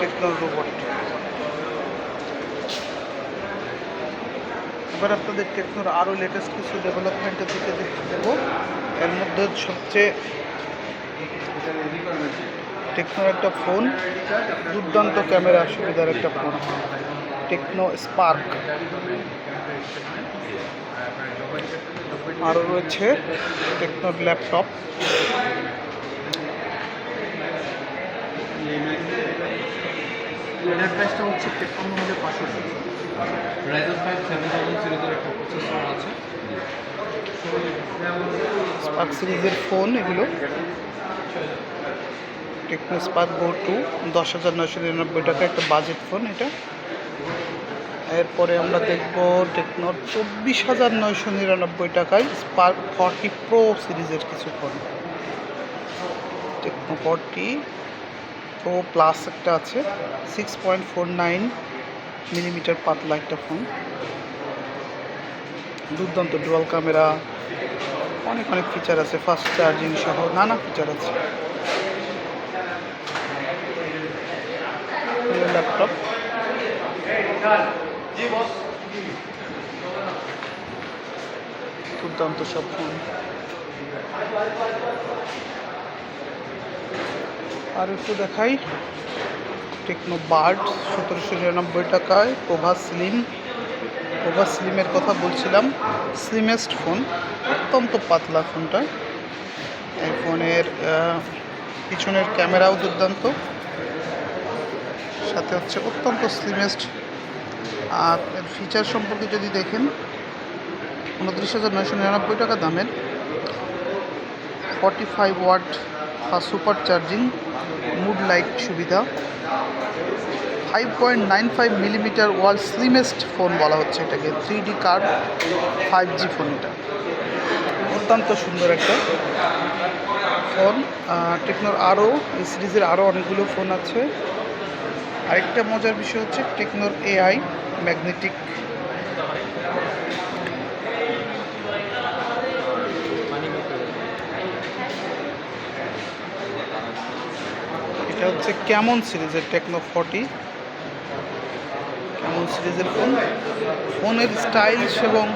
টেকনোর robot. এবার আপনাদের টেকনোর আরও লেটেস্ট কিছু ডেভেলপমেন্টের দিকে দেখতে দেবো। এর মধ্যে সবচেয়ে টেকনোর একটা ফোন, দুর্দান্ত ক্যামেরা সুবিধার একটা ফোন, টেকনো স্পার্ক। আরও রয়েছে টেকনোর ল্যাপটপ। এটার প্রাইসটা হচ্ছে 53,500 Ryzen 5 7000 সিরিজের একটা প্রসেসর আছে। স্পার্ক সিরিজের ফোন এগুলো। টেকনো স্পার্ক গো 2 10,999 টাকা একটা বাজেট ফোন এটা। এরপরে আমরা দেখব টেকনোর 24,999 টাকায় স্পার্ক 40 প্রো সিরিজের কিছু ফোন। টেকনো 40 প্রো প্লাস একটা আছে, 6.49 মিলিমিটার পাতলা একটা ফোন, দুর্দান্ত ডুয়াল ক্যামেরা, অনেক অনেক ফিচার আছে, ফাস্ট চার্জিং সহ নানা ফিচার আছে। ল্যাপটপ দুর্দান্ত সব ফোন। আর একটু দেখাই টেকনো বার্ড 1799 টাকায় প্রভা স্লিমের কথা বলছিলাম, স্লিমেস্ট ফোন, অত্যন্ত পাতলা ফোনটা। এই ফোনের পিছনের ক্যামেরাও দুর্দান্ত, সাথে হচ্ছে অত্যন্ত স্লিমেস্ট। আর এর ফিচার সম্পর্কে যদি দেখেন, 29,999 টাকা দামের 45 watt super charging mood light সুবিধা, 5.95 মিলিমিটার ওয়ার্ল্ড স্লিমেস্ট ফোন বলা হচ্ছে এটাকে, 3D কার্ড 5G ফোন। এটা অত্যন্ত সুন্দর একটা ফোন। টেকনোর আরও এই সিরিজের আরও অনেকগুলো ফোন আছে। আরেকটা মজার বিষয় হচ্ছে টেকনোর AI ম্যাগনেটিক। এটা হচ্ছে ক্যামন সিরিজের টেকনো 40, ক্যামন সিরিজের ফোন। ফোনের স্টাইলস এবং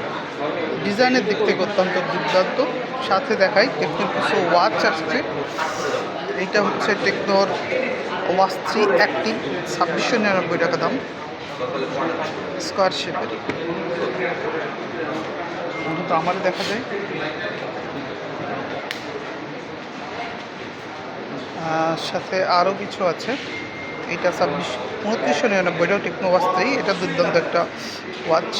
ডিজাইনের দিক থেকে অত্যন্ত দুর্দান্ত। সাথে দেখাই টেকনোর কিছু ওয়াচ আসছে। এইটা হচ্ছে টেকনোর ওয়াচ 3 অ্যাক্টিভ, 2699 টাকা দাম, স্কোয়ার শেপের। অন্তত আমার দেখা যায়। সাথে আরও কিছু আছে। এইটা 2999 টেকনো ওয়াচ 3, এটা দুর্দান্ত একটা ওয়াচ।